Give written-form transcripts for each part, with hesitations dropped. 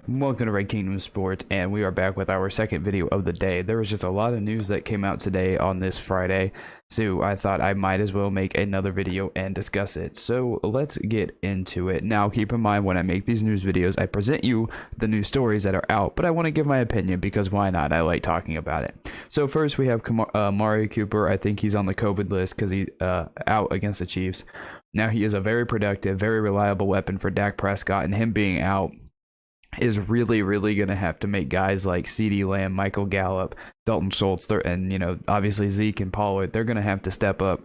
Welcome to Red Kingdom Sports, and we are back with our second video of the day. There was just a lot of news that came out today on this Friday, so I thought I might as well make another video and discuss it. So let's get into it. Now, keep in mind, when I make these news videos, I present you the news stories that are out, but I want to give my opinion because why not? I like talking about it. So first, we have Amari Cooper. I think he's on the COVID list because he's out against the Chiefs. Now, he is a very productive, very reliable weapon for Dak Prescott, and him being out is really going to have to make guys like CeeDee Lamb, Michael Gallup, Dalton Schultz, and, obviously Zeke and Pollard, they're going to have to step up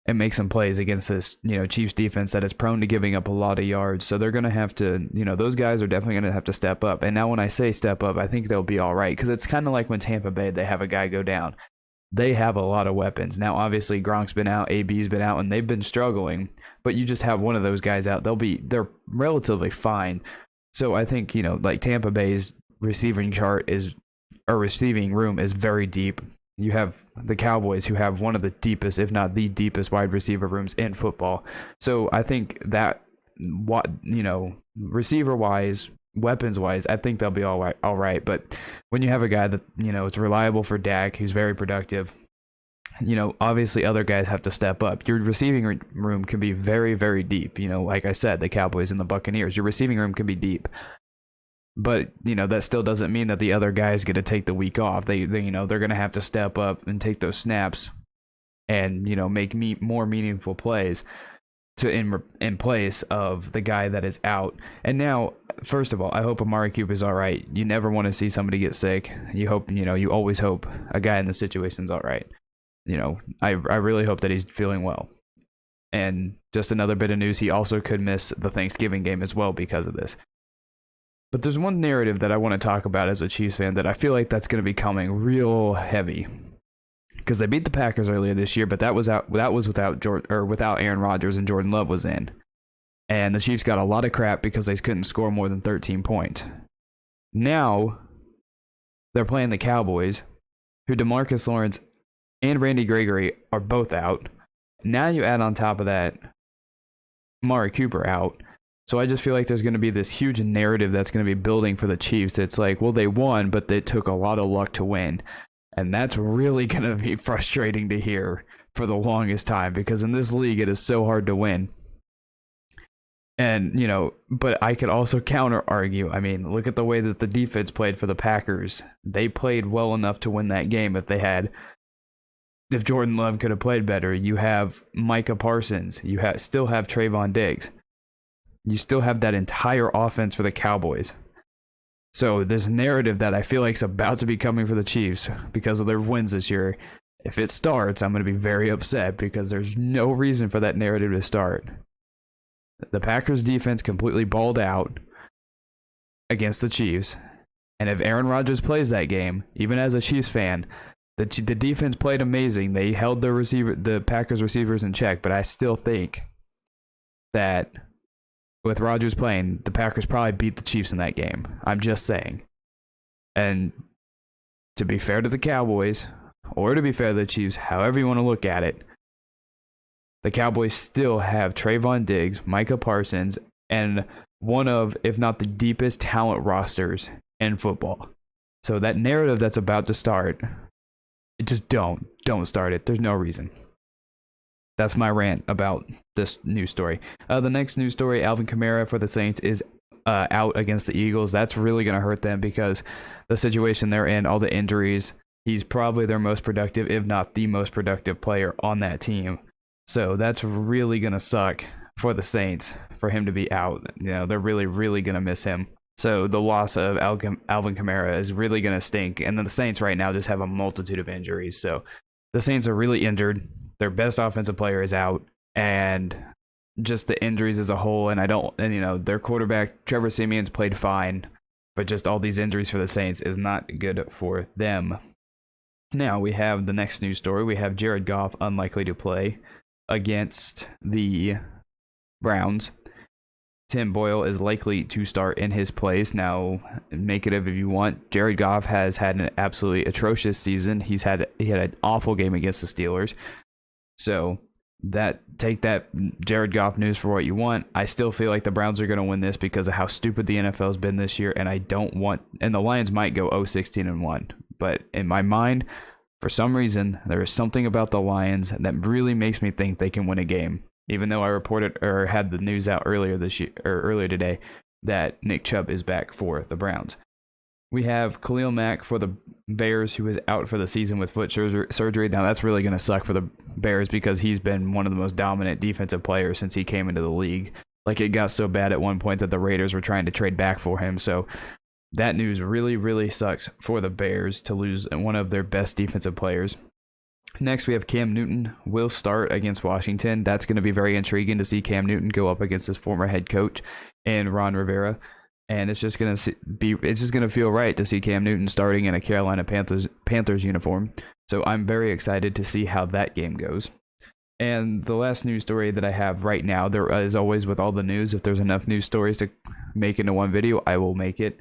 and make some plays against this, Chiefs defense that is prone to giving up a lot of yards. So they're going to have to, those guys are definitely going to have to step up. And now when I say step up, I think they'll be all right, because it's kind of like when Tampa Bay, they have a guy go down. They have a lot of weapons. Now, obviously, Gronk's been out, AB's been out, and they've been struggling. But you just have one of those guys out, they're relatively fine. So I think, like Tampa Bay's receiving room is very deep. You have the Cowboys, who have one of the deepest, if not the deepest, wide receiver rooms in football. So I think that, receiver-wise, weapons-wise, I think they'll be all right. But when you have a guy that, is reliable for Dak, who's very productive, obviously other guys have to step up. Your receiving room can be very, very deep. Like I said, the Cowboys and the Buccaneers, your receiving room can be deep. But, that still doesn't mean that the other guys get to take the week off. They're going to have to step up and take those snaps and, make more meaningful plays in place of the guy that is out. And now, first of all, I hope Amari Cooper is all right. You never want to see somebody get sick. You hope, you always hope a guy in this situation is all right. I really hope that he's feeling well. And just another bit of news, he also could miss the Thanksgiving game as well because of this. But there's one narrative that I want to talk about as a Chiefs fan that I feel like that's going to be coming real heavy. Because they beat the Packers earlier this year, but that was without Aaron Rodgers, and Jordan Love was in. And the Chiefs got a lot of crap because they couldn't score more than 13 points. Now, they're playing the Cowboys, who DeMarcus Lawrence and Randy Gregory are both out. Now you add on top of that Amari Cooper out. So I just feel like there's going to be this huge narrative that's going to be building for the Chiefs. It's like, well, they won, but they took a lot of luck to win. And that's really going to be frustrating to hear for the longest time, because in this league, it is so hard to win. And, but I could also counter argue. I mean, look at the way that the defense played for the Packers. They played well enough to win that game if Jordan Love could have played better. You have Micah Parsons. You still have Trayvon Diggs. You still have that entire offense for the Cowboys. So this narrative that I feel like is about to be coming for the Chiefs because of their wins this year, if it starts, I'm going to be very upset, because there's no reason for that narrative to start. The Packers defense completely balled out against the Chiefs. And if Aaron Rodgers plays that game, even as a Chiefs fan, the defense played amazing. They held the Packers receivers in check, but I still think that with Rodgers playing, the Packers probably beat the Chiefs in that game. I'm just saying. And to be fair to the Cowboys, or to be fair to the Chiefs, however you want to look at it, the Cowboys still have Trayvon Diggs, Micah Parsons, and one of, if not the deepest talent rosters in football. So that narrative that's about to start, just don't start it. There's no reason. That's my rant about this news story. The next news story, Alvin Kamara for the Saints is out against the Eagles. That's really going to hurt them because the situation they're in, all the injuries, he's probably their most productive, if not the most productive player on that team. So that's really going to suck for the Saints for him to be out. They're really going to miss him. So the loss of Alvin Kamara is really going to stink. And then the Saints right now just have a multitude of injuries. So the Saints are really injured. Their best offensive player is out, and just the injuries as a whole. And their quarterback, Trevor Siemian's played fine, but just all these injuries for the Saints is not good for them. Now we have the next news story. We have Jared Goff unlikely to play against the Browns. Tim Boyle is likely to start in his place. Now, make it if you want. Jared Goff has had an absolutely atrocious season. He had an awful game against the Steelers. So take that Jared Goff news for what you want. I still feel like the Browns are going to win this because of how stupid the NFL has been this year, and and the Lions might go 0-16-1, but in my mind, for some reason, there is something about the Lions that really makes me think they can win a game. Even though I reported or had the news out earlier today that Nick Chubb is back for the Browns. We have Khalil Mack for the Bears, who is out for the season with foot surgery. Now, that's really going to suck for the Bears because he's been one of the most dominant defensive players since he came into the league. Like, it got so bad at one point that the Raiders were trying to trade back for him. So that news really, really sucks for the Bears to lose one of their best defensive players. Next, we have Cam Newton will start against Washington. That's going to be very intriguing to see Cam Newton go up against his former head coach and Ron Rivera. And it's just gonna feel right to see Cam Newton starting in a Carolina Panthers uniform. So I'm very excited to see how that game goes. And the last news story that I have right now, there is always with all the news, if there's enough news stories to make into one video, I will make it.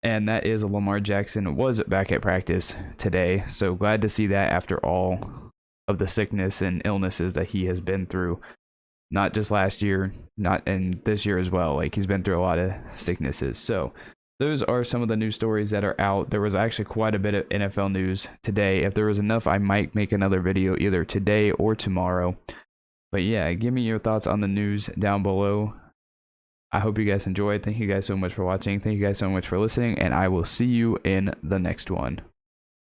And that is Lamar Jackson was back at practice today. So glad to see that after all of the sickness and illnesses that he has been through. Not just last year, and this year as well. Like, he's been through a lot of sicknesses. So those are some of the news stories that are out. There was actually quite a bit of NFL news today. If there was enough, I might make another video either today or tomorrow. But yeah, give me your thoughts on the news down below. I hope you guys enjoyed. Thank you guys so much for watching. Thank you guys so much for listening, and I will see you in the next one.